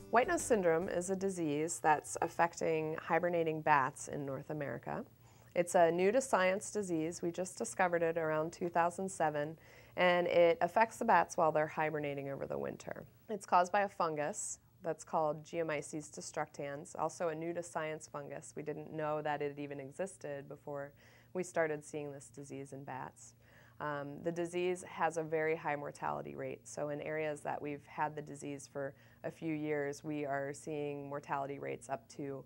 White nose syndrome is a disease that's affecting hibernating bats in North America. It's a new to science disease. We just discovered it around 2007, and it affects the bats while they're hibernating over the winter. It's caused by a fungus that's called Geomyces destructans, also a new to science fungus. We didn't know that it even existed before we started seeing this disease in bats. The disease has a very high mortality rate, so in areas that we've had the disease for a few years, we are seeing mortality rates up to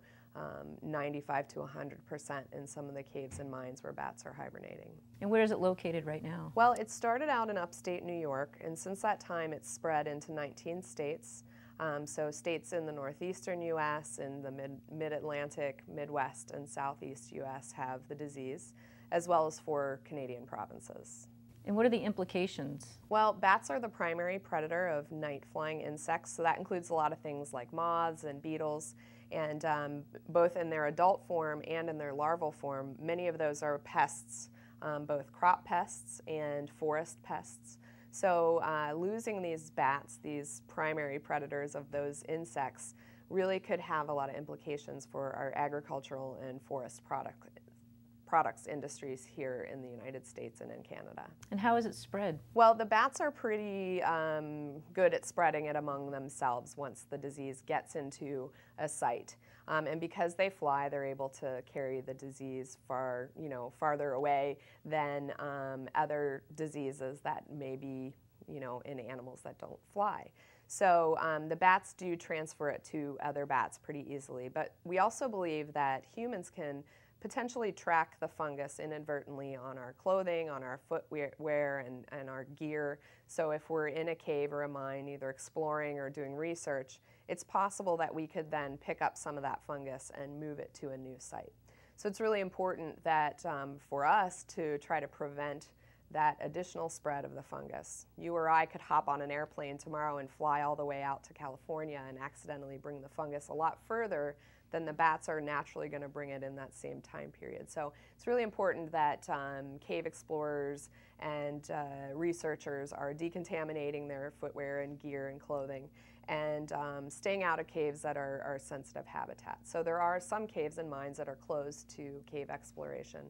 95 to 100% in some of the caves and mines where bats are hibernating. And where is it located right now? Well, it started out in upstate New York, and since that time it's spread into 19 states. So states in the northeastern U.S., in the mid-Atlantic, Midwest, and southeast U.S. have the disease, as well as 4 Canadian provinces. And what are the implications? Well, bats are the primary predator of night-flying insects, so that includes a lot of things like moths and beetles, and both in their adult form and in their larval form, many of those are pests, both crop pests and forest pests. So losing these bats, these primary predators of those insects, really could have a lot of implications for our agricultural and forest products industries here in the United States and in Canada. And how is it spread? Well, the bats are pretty good at spreading it among themselves once the disease gets into a site. And because they fly, they're able to carry the disease farther away than other diseases that may be, in animals that don't fly. So the bats do transfer it to other bats pretty easily, but we also believe that humans can potentially track the fungus inadvertently on our clothing, on our footwear, and our gear. So if we're in a cave or a mine, either exploring or doing research, it's possible that we could then pick up some of that fungus and move it to a new site. So it's really important that for us to try to prevent that additional spread of the fungus. You or I could hop on an airplane tomorrow and fly all the way out to California and accidentally bring the fungus a lot further than the bats are naturally going to bring it in that same time period. So it's really important that cave explorers and researchers are decontaminating their footwear and gear and clothing, and staying out of caves that are sensitive habitats. So there are some caves and mines that are closed to cave exploration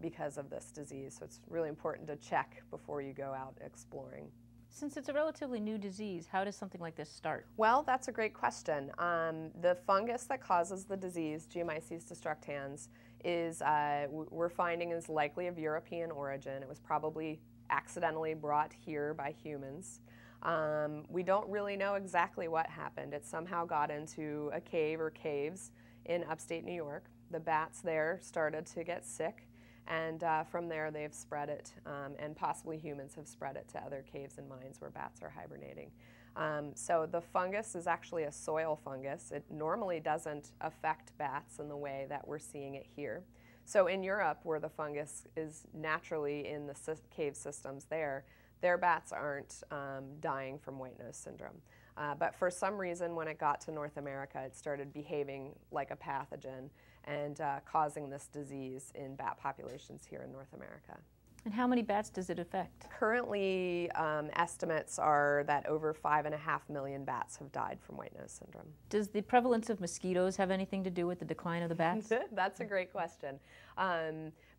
because of this disease. So it's really important to check before you go out exploring. Since it's a relatively new disease, how does something like this start? Well, that's a great question. The fungus that causes the disease, Geomyces destructans, we're finding is likely of European origin. It was probably accidentally brought here by humans. We don't really know exactly what happened. It somehow got into a cave or caves in upstate New York. The bats there started to get sick, and from there they've spread it, and possibly humans have spread it to other caves and mines where bats are hibernating. So the fungus is actually a soil fungus. It normally doesn't affect bats in the way that we're seeing it here. So in Europe, where the fungus is naturally in the cave systems there, their bats aren't dying from white nose syndrome. But for some reason, when it got to North America, it started behaving like a pathogen and causing this disease in bat populations here in North America. And how many bats does it affect? Currently, estimates are that over 5.5 million bats have died from white nose syndrome. Does the prevalence of mosquitoes have anything to do with the decline of the bats? That's a great question.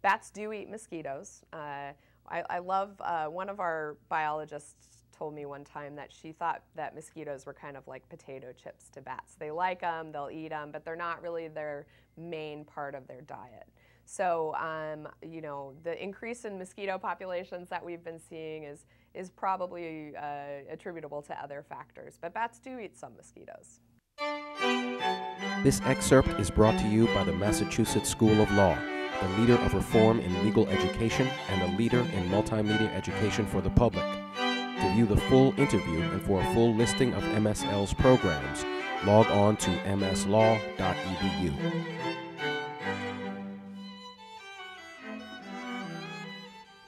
Bats do eat mosquitoes. I love, one of our biologists told me one time that she thought that mosquitoes were kind of like potato chips to bats. They like them, they'll eat them, but they're not really their main part of their diet. So, the increase in mosquito populations that we've been seeing is probably attributable to other factors, but bats do eat some mosquitoes. This excerpt is brought to you by the Massachusetts School of Law, the leader of reform in legal education and a leader in multimedia education for the public. To view the full interview and for a full listing of MSL's programs, log on to mslaw.edu.